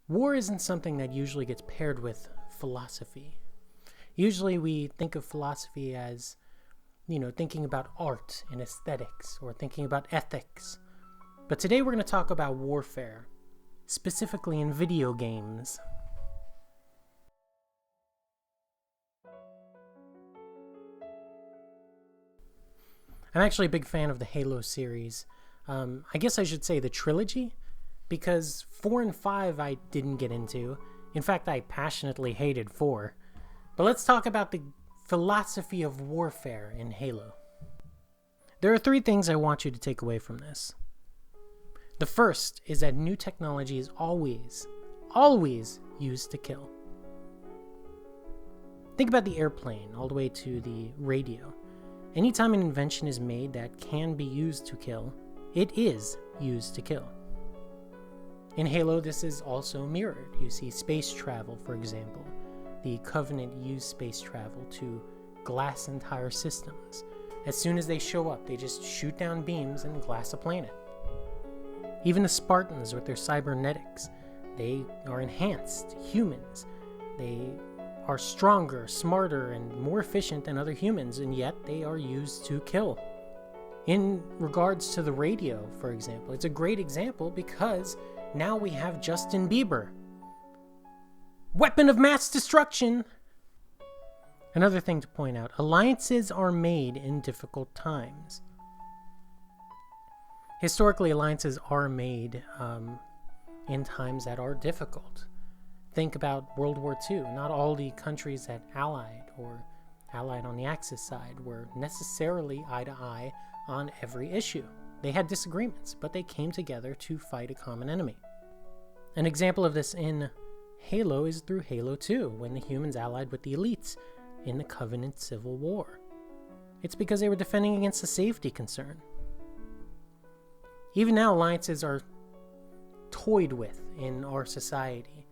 War isn't something that usually gets paired with philosophy. Usually we think of philosophy as, thinking about art and aesthetics or thinking about ethics. But today we're going to talk about warfare, specifically in video games. I'm actually a big fan of the Halo series. I guess I should say the trilogy, because 4 and 5 I didn't get into. In fact, I passionately hated 4. But let's talk about the philosophy of warfare in Halo. There are 3 things I want you to take away from this. The first is that new technology is always used to kill. Think about the airplane all the way to the radio. Anytime an invention is made that can be used to kill, it is used to kill. In Halo, this is also mirrored. You see space travel, for example. The Covenant used space travel to glass entire systems. As soon as they show up, they just shoot down beams and glass a planet. Even the Spartans with their cybernetics, they are enhanced humans. They are stronger, smarter, and more efficient than other humans, and yet they are used to kill. In regards to the radio, for example, it's a great example because now we have Justin Bieber. Weapon of mass destruction! Another thing to point out, alliances are made in difficult times. Historically, alliances are made in times that are difficult. Think about World War II. Not all the countries that allied or allied on the Axis side were necessarily eye to eye on every issue. They had disagreements, but they came together to fight a common enemy. An example of this in Halo is through Halo 2, when the humans allied with the elites in the Covenant Civil War. It's because they were defending against a safety concern. Even now, alliances are toyed with in our society,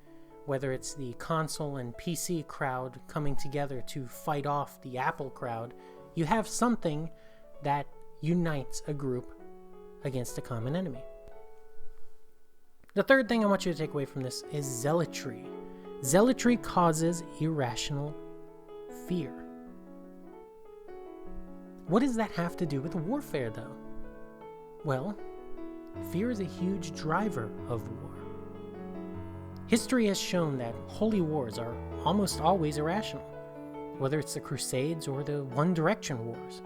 whether it's the console and PC crowd coming together to fight off the Apple crowd. You have something that unites a group against a common enemy. The third thing I want you to take away from this is zealotry. Zealotry causes irrational fear. What does that have to do with warfare, though? Well, fear is a huge driver of war. History has shown that holy wars are almost always irrational, whether it's the Crusades or the One Direction wars.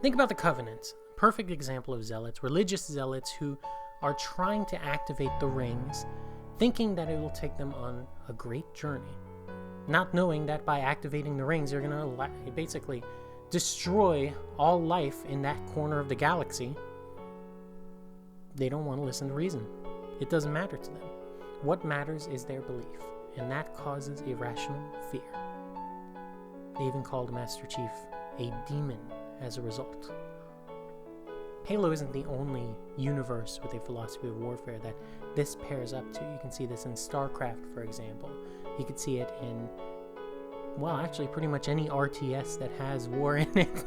Think about the Covenant, perfect example of zealots, religious zealots who are trying to activate the rings, thinking that it will take them on a great journey, not knowing that by activating the rings, you're going to basically destroy all life in that corner of the galaxy. They don't want to listen to reason. It doesn't matter to them. What matters is their belief, and that causes irrational fear. They even called Master Chief a demon as a result. Halo isn't the only universe with a philosophy of warfare that this pairs up to. You can see this in StarCraft, for example. You could see it in, actually pretty much any RTS that has war in it.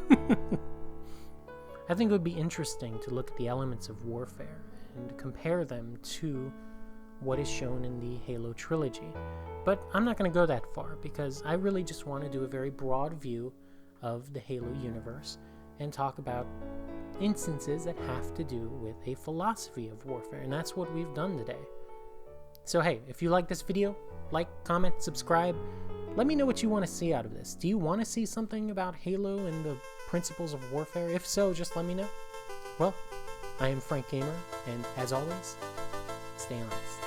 I think it would be interesting to look at the elements of warfare and compare them to what is shown in the Halo trilogy. But I'm not going to go that far because I really just want to do a very broad view of the Halo universe and talk about instances that have to do with a philosophy of warfare, and that's what we've done today. So hey, if you like this video, like, comment, subscribe. Let me know what you want to see out of this. Do you want to see something about Halo and the principles of warfare? If so, just let me know. Well, I am Frank Gamer, and as always, stay honest.